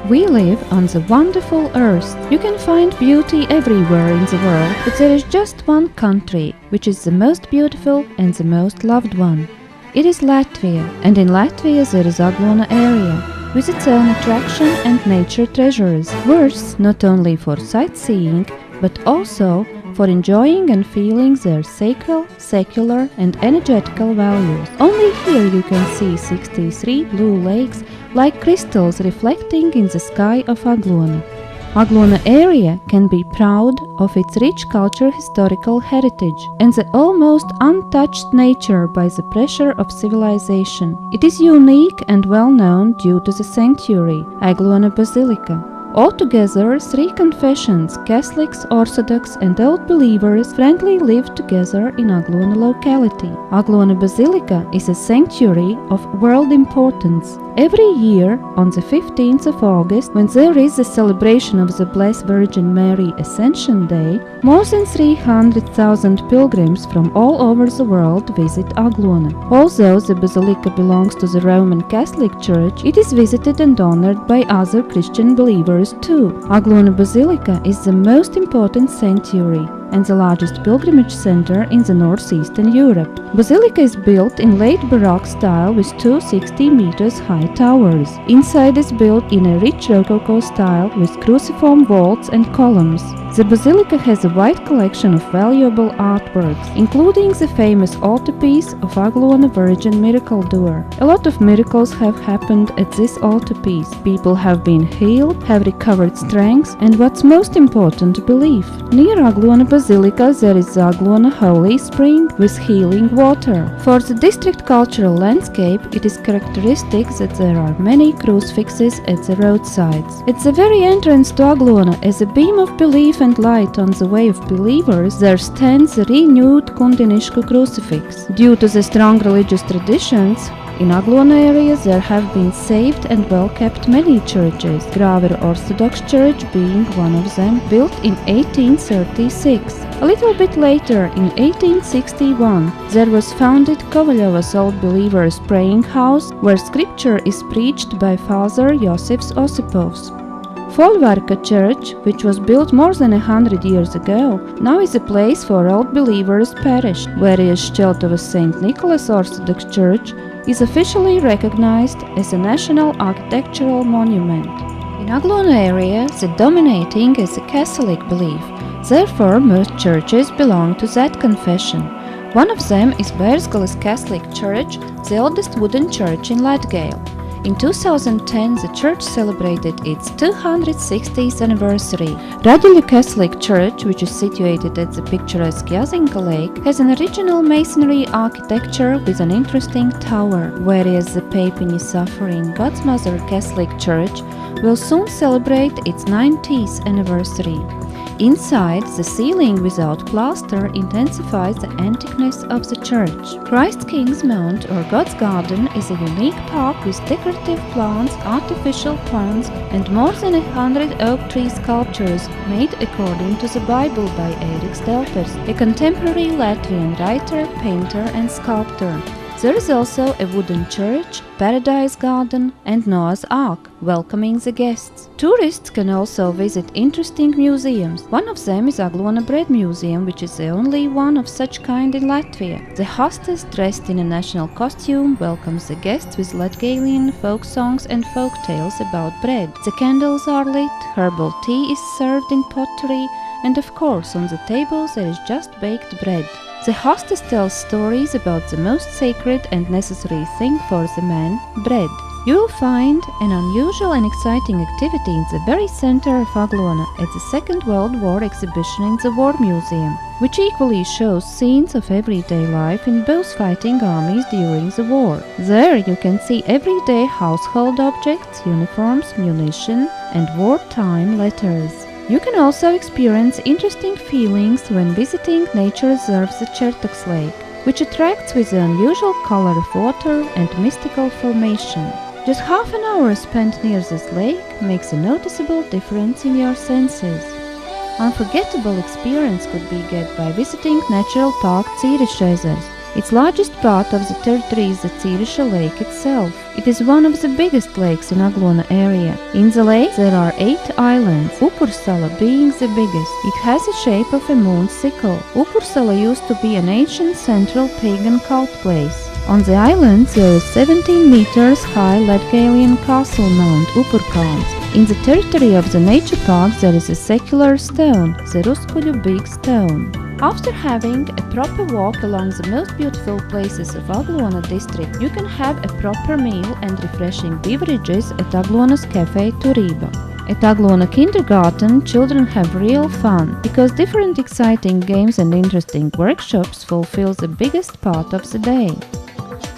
We live on the wonderful earth. You can find beauty everywhere in the world, but there is just one country which is the most beautiful and the most loved one. It is Latvia, and in Latvia there is Aglona area, with its own attraction and nature treasures, worth not only for sightseeing, but also for enjoying and feeling their sacral, secular and energetical values. Only here you can see 63 blue lakes like crystals reflecting in the sky of Aglona. Aglona area can be proud of its rich historical heritage and the almost untouched nature by the pressure of civilization. It is unique and well known due to the sanctuary, Aglona Basilica. Altogether, 3 confessions, Catholics, Orthodox and Old Believers, friendly live together in Aglona locality. Aglona Basilica is a sanctuary of world importance. Every year, on the 15th of August, when there is the celebration of the Blessed Virgin Mary Ascension Day, more than 300,000 pilgrims from all over the world visit Aglona. Although the basilica belongs to the Roman Catholic Church, it is visited and honored by other Christian believers too. Aglona Basilica is the most important sanctuary and the largest pilgrimage center in the northeastern Europe. Basilica is built in late Baroque style with 2 60 meters high towers. Inside is built in a rich Rococo style with cruciform vaults and columns. The basilica has a wide collection of valuable artworks, including the famous altarpiece of Aglona Virgin Miracle Door. A lot of miracles have happened at this altarpiece. People have been healed, have recovered strength, and what's most important, belief. Near Aglona Basilica there is the Aglona Holy Spring with healing water. For the district cultural landscape, it is characteristic that there are many crucifixes at the roadsides. At the very entrance to Aglona, as a beam of belief and light on the way of believers, there stands the renewed Kundiniška crucifix. Due to the strong religious traditions, in Aglona area there have been saved and well-kept many churches, Grāveru Orthodox Church being one of them, built in 1836. A little bit later, in 1861, there was founded Kovaļovas Old Believers Praying House, where scripture is preached by Father Josifs Osipovs. Folvarka Church, which was built more than 100 years ago, now is a place for Old Believers Parish, whereas Šķeltavas St. Nicholas Orthodox Church is officially recognized as a national architectural monument. In Aglona area, the dominating is the Catholic belief. Therefore, most churches belong to that confession. One of them is Bērzgales Catholic Church, the oldest wooden church in Latgale. In 2010, the church celebrated its 260th anniversary. Raduļu Catholic Church, which is situated at the picturesque Jazinka Lake, has an original masonry architecture with an interesting tower, whereas the Pēpiņu Suffering God's Mother Catholic Church will soon celebrate its 90th anniversary. Inside, the ceiling without plaster intensifies the antiqueness of the church. Christ King's Mount or God's Garden is a unique park with decorative plants, artificial ponds, and more than 100 oak tree sculptures made according to the Bible by Ēriks Delpers, a contemporary Latvian writer, painter, and sculptor. There is also a wooden church, paradise garden, and Noah's Ark, welcoming the guests. Tourists can also visit interesting museums. One of them is Aglona Bread Museum, which is the only one of such kind in Latvia. The hostess, dressed in a national costume, welcomes the guests with Latgalian folk songs and folk tales about bread. The candles are lit, herbal tea is served in pottery, and of course on the tables there is just baked bread. The hostess tells stories about the most sacred and necessary thing for the man, bread. You will find an unusual and exciting activity in the very center of Aglona at the Second World War exhibition in the War Museum, which equally shows scenes of everyday life in both fighting armies during the war. There you can see everyday household objects, uniforms, munition, and wartime letters. You can also experience interesting feelings when visiting nature reserves the Chertoks Lake, which attracts with the unusual color of water and mystical formation. Just half an hour spent near this lake makes a noticeable difference in your senses. Unforgettable experience could be get by visiting Natural Park Cīriš ezers. Its largest part of the territory is the Cīriša Lake itself. It is one of the biggest lakes in Aglona area. In the lake there are 8 islands, Upursala being the biggest. It has the shape of a moon sickle. Upursala used to be an ancient central pagan cult place. On the islands there is 17 meters high Latgalian castle Mount Upurkalns. In the territory of the nature park there is a secular stone, the Ruskuļu Big Stone. After having a proper walk along the most beautiful places of Aglona district, you can have a proper meal and refreshing beverages at Aglona's Cafe Turība. At Aglona Kindergarten, children have real fun, because different exciting games and interesting workshops fulfill the biggest part of the day.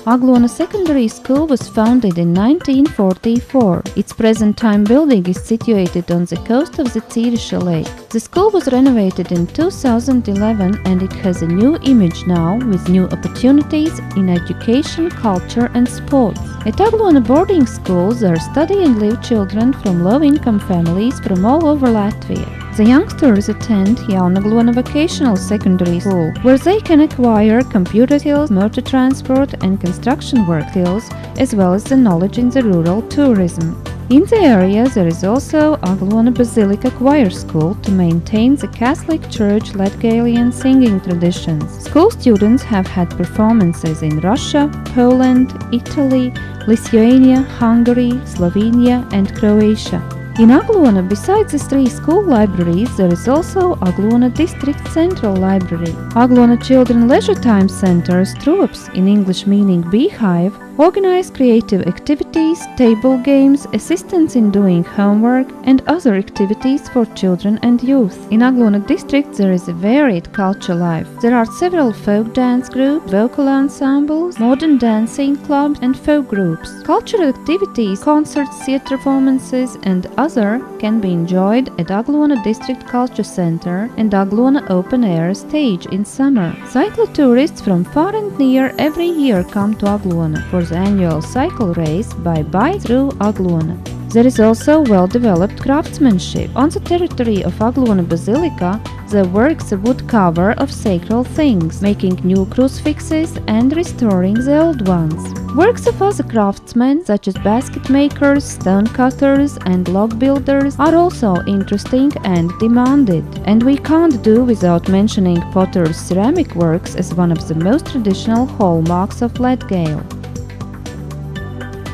Aglona Secondary School was founded in 1944. Its present-time building is situated on the coast of the Cīriša Lake. The school was renovated in 2011 and it has a new image now with new opportunities in education, culture and sports. At Aglona boarding schools there study and live children from low-income families from all over Latvia. The youngsters attend Jaunaglona Vocational Secondary School, where they can acquire computer skills, motor transport and construction work skills, as well as the knowledge in the rural tourism. In the area there is also Aglona Basilica Choir School to maintain the Catholic Church Latgalian singing traditions. School students have had performances in Russia, Poland, Italy, Lithuania, Hungary, Slovenia and Croatia. In Aglona, besides the 3 school libraries, there is also Aglona District Central Library. Aglona Children Leisure Time Centers, Troops, in English meaning beehive, organize creative activities, table games, assistance in doing homework and other activities for children and youth. In Aglona District there is a varied culture life. There are several folk dance groups, vocal ensembles, modern dancing clubs and folk groups. Cultural activities, concerts, theatre performances and other can be enjoyed at Aglona District Culture Center and Aglona Open Air Stage in summer. Cyclotourists from far and near every year come to Aglona for the annual cycle race by Bike Through Aglona. There is also well-developed craftsmanship. On the territory of Aglona Basilica, there works the wood cover of sacred things, making new crucifixes and restoring the old ones. Works of other craftsmen, such as basket makers, stone cutters and log builders, are also interesting and demanded. And we can't do without mentioning potter's ceramic works as one of the most traditional hallmarks of Latgale.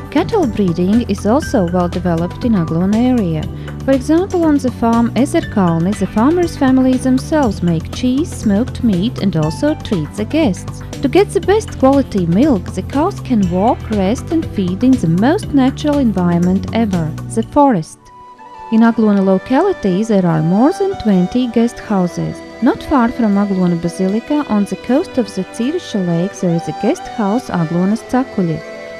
Cattle breeding is also well developed in Aglona area. For example, on the farm Ezerkalni, the farmers' families themselves make cheese, smoked meat and also treat the guests. To get the best quality milk, the cows can walk, rest and feed in the most natural environment ever, the forest. In Aglona locality there are more than 20 guest houses. Not far from Aglona Basilica, on the coast of the Cīriša Lake, there is a guest house Aglonas Cakuļi,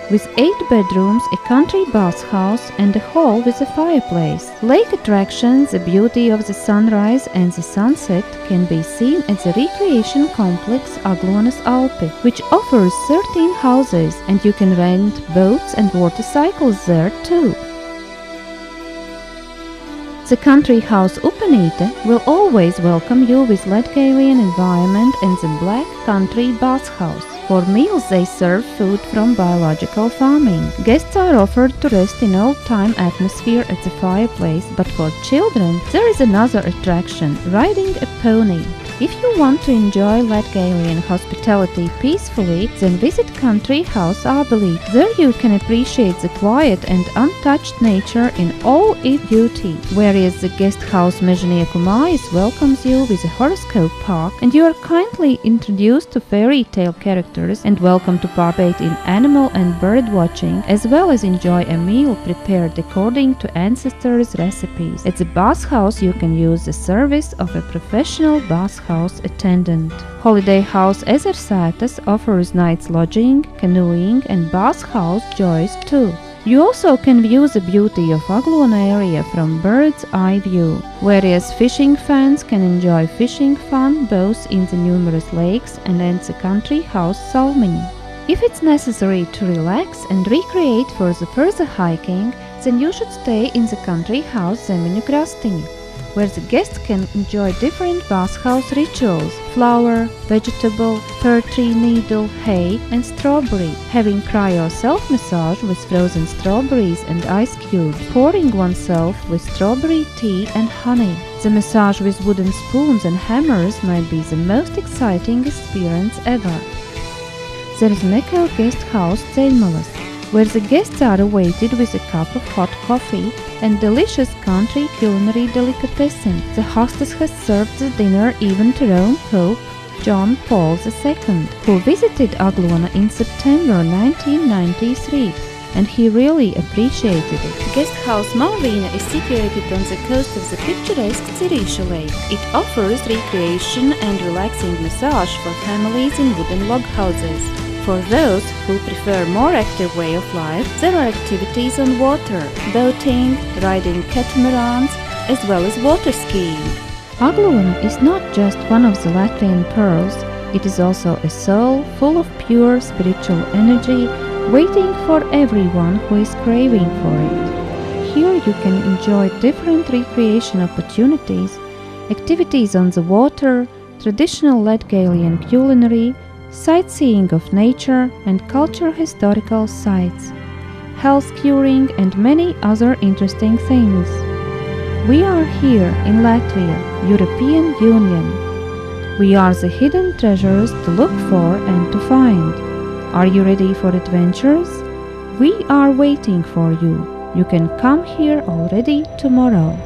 with 8 bedrooms, a country bathhouse and a hall with a fireplace. Lake attractions, the beauty of the sunrise and the sunset can be seen at the recreation complex Aglonas Alpi, which offers 13 houses and you can rent boats and watercycles there too. The country house Upenīte will always welcome you with Latgalian environment and the black country bathhouse. For meals they serve food from biological farming. Guests are offered to rest in old-time atmosphere at the fireplace, but for children there is another attraction, riding a pony. If you want to enjoy Latgalian hospitality peacefully, then visit Country House Ābelīte. There you can appreciate the quiet and untouched nature in all its beauty, whereas the guest house Mežnieku Mājas welcomes you with a horoscope park and you are kindly introduced to fairy tale characters and welcome to participate in animal and bird watching, as well as enjoy a meal prepared according to ancestors' recipes. At the bathhouse you can use the service of a professional bathhouse attendant. Holiday House Ezersētas offers nights lodging, canoeing and bathhouse joys too. You also can view the beauty of Aglona area from bird's eye view, whereas fishing fans can enjoy fishing fun both in the numerous lakes and at the country house Salmiņi. If it's necessary to relax and recreate for the further hiking, then you should stay in the country house Zemeņu Krastiņi. where the guests can enjoy different bathhouse rituals: flower, vegetable, fir tree needle, hay and strawberry, having cryo self-massage with frozen strawberries and ice cubes, pouring oneself with strawberry tea and honey. The massage with wooden spoons and hammers might be the most exciting experience ever. There is an eco guest house Ceļmalas, where the guests are awaited with a cup of hot coffee and delicious country culinary delicatessen. The hostess has served the dinner even to Rome Pope John Paul II, who visited Aglona in September 1993, and he really appreciated it. The guest house Malvina is situated on the coast of the picturesque Cirīšu Lake. It offers recreation and relaxing massage for families in wooden log houses. For those who prefer a more active way of life, there are activities on water, boating, riding catamarans, as well as water skiing. Aglona is not just one of the Latvian pearls, it is also a soul full of pure spiritual energy, waiting for everyone who is craving for it. Here you can enjoy different recreation opportunities, activities on the water, traditional Latgalian culinary, sightseeing of nature and cultural historical sites, health curing and many other interesting things. We are here in Latvia, European Union. We are the hidden treasures to look for and to find. Are you ready for adventures? We are waiting for you. You can come here already tomorrow.